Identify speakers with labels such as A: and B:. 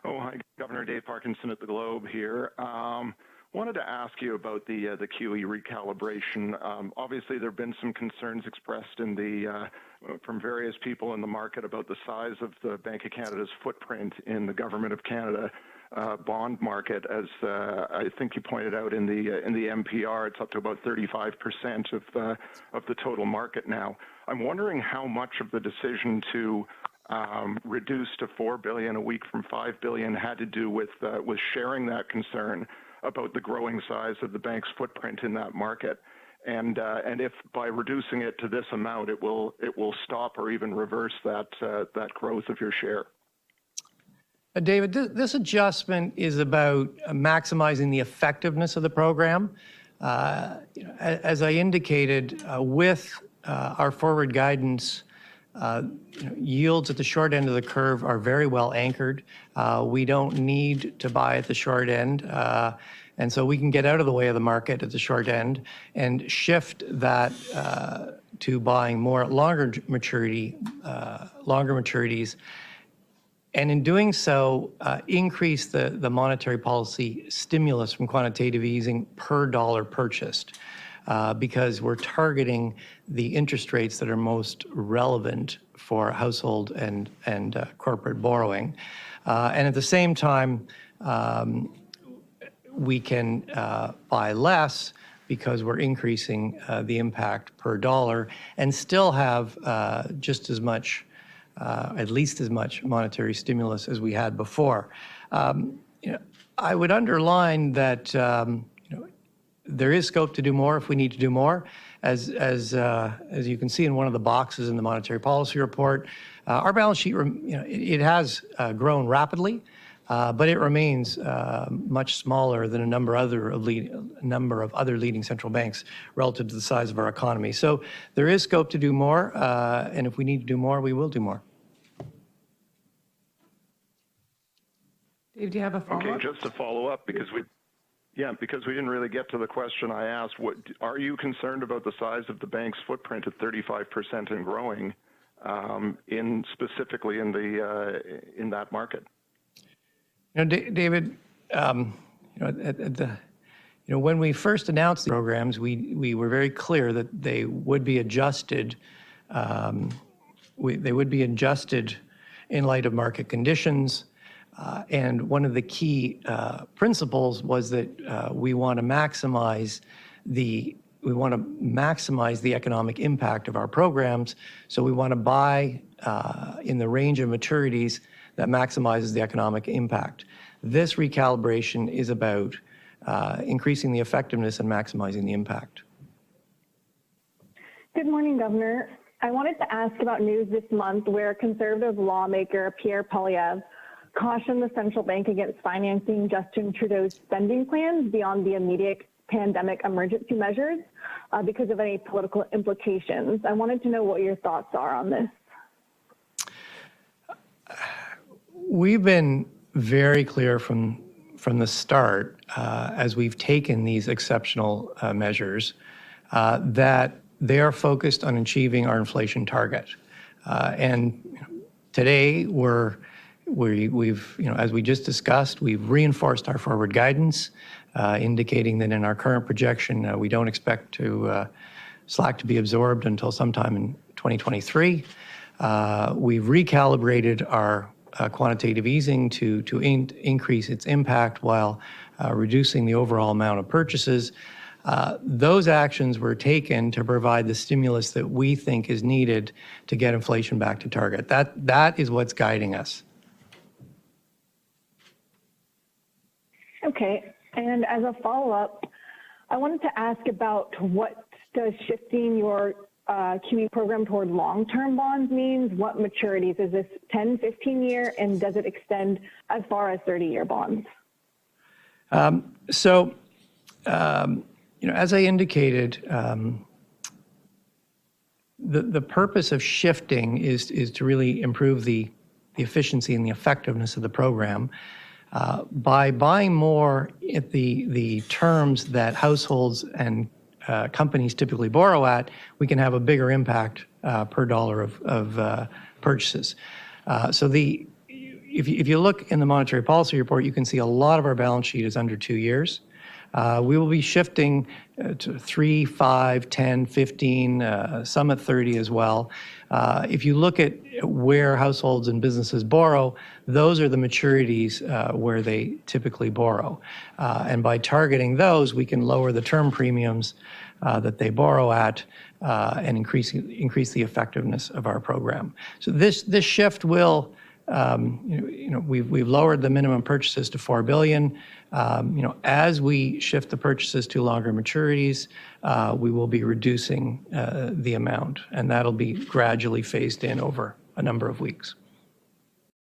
A: Oh, hi, Governor Dave Parkinson at the Globe here. Wanted to ask you about the QE recalibration. Obviously, there have been some concerns expressed in from various people in the market about the size of the Bank of Canada's footprint in the Government of Canada bond market. As I think you pointed out in the MPR, it's up to about 35% of the total market now. I'm wondering how much of the decision to reduce to $4 billion a week from $5 billion had to do with sharing that concern about the growing size of the bank's footprint in that market, and if by reducing it to this amount, it will stop or even reverse that growth of your share.
B: David, this adjustment is about maximizing the effectiveness of the program. As I indicated, with our forward guidance, yields at the short end of the curve are very well anchored. We don't need to buy at the short end, and so we can get out of the way of the market at the short end and shift that to buying more longer maturities, and in doing so, increase the monetary policy stimulus from quantitative easing per dollar purchased. Because we're targeting the interest rates that are most relevant for household and corporate borrowing. And at the same time, we can buy less because we're increasing the impact per dollar and still have just as much, at least as much monetary stimulus as we had before. I would underline that there is scope to do more if we need to do more. As you can see in one of the boxes in the Monetary Policy Report, our balance sheet, it has grown rapidly, but it remains much smaller than a number of other leading central banks relative to the size of our economy. So there is scope to do more, and if we need to do more, we will do more.
C: Dave, do you have a follow-up?
A: Okay, just to follow up, because we didn't really get to the question I asked. Are you concerned about the size of the bank's footprint at 35% and growing, specifically in that market?
B: David, when we first announced the programs, we were very clear that they would be adjusted. They would be adjusted in light of market conditions. And one of the key principles was that we want to maximize the economic impact of our programs. So we want to buy in the range of maturities that maximizes the economic impact. This recalibration is about increasing the effectiveness and maximizing the impact.
D: Good morning, Governor. I wanted to ask about news this month where Conservative lawmaker Pierre Poilievre cautioned the central bank against financing Justin Trudeau's spending plans beyond the immediate pandemic emergency measures because of any political implications. I wanted to know what your thoughts are on this.
B: We've been very clear from the start, as we've taken these exceptional measures, that they are focused on achieving our inflation target. And today, we've, as we just discussed, we've reinforced our forward guidance, indicating that in our current projection, we don't expect slack to be absorbed until sometime in 2023. We've recalibrated our quantitative easing to increase its impact while reducing the overall amount of purchases. Those actions were taken to provide the stimulus that we think is needed to get inflation back to target. That is what's guiding us.
D: Okay, and as a follow-up, I wanted to ask about what does shifting your QE program toward long-term bonds means? What maturities? Is this 10, 15-year, and does it extend as far as 30-year bonds?
B: As I indicated, the purpose of shifting is to really improve the efficiency and the effectiveness of the program. By buying more at the terms that households and companies typically borrow at, we can have a bigger impact per dollar of purchases. So if you look in the monetary policy report, you can see a lot of our balance sheet is under 2 years. We will be shifting to 3, 5, 10, 15, some at 30 as well. If you look at where households and businesses borrow, those are the maturities where they typically borrow. And by targeting those, we can lower the term premiums that they borrow at and increase the effectiveness of our program. So this shift will, we've lowered the minimum purchases to $4 billion. As we shift the purchases to longer maturities, we will be reducing the amount, and that'll be gradually phased in over a number of weeks.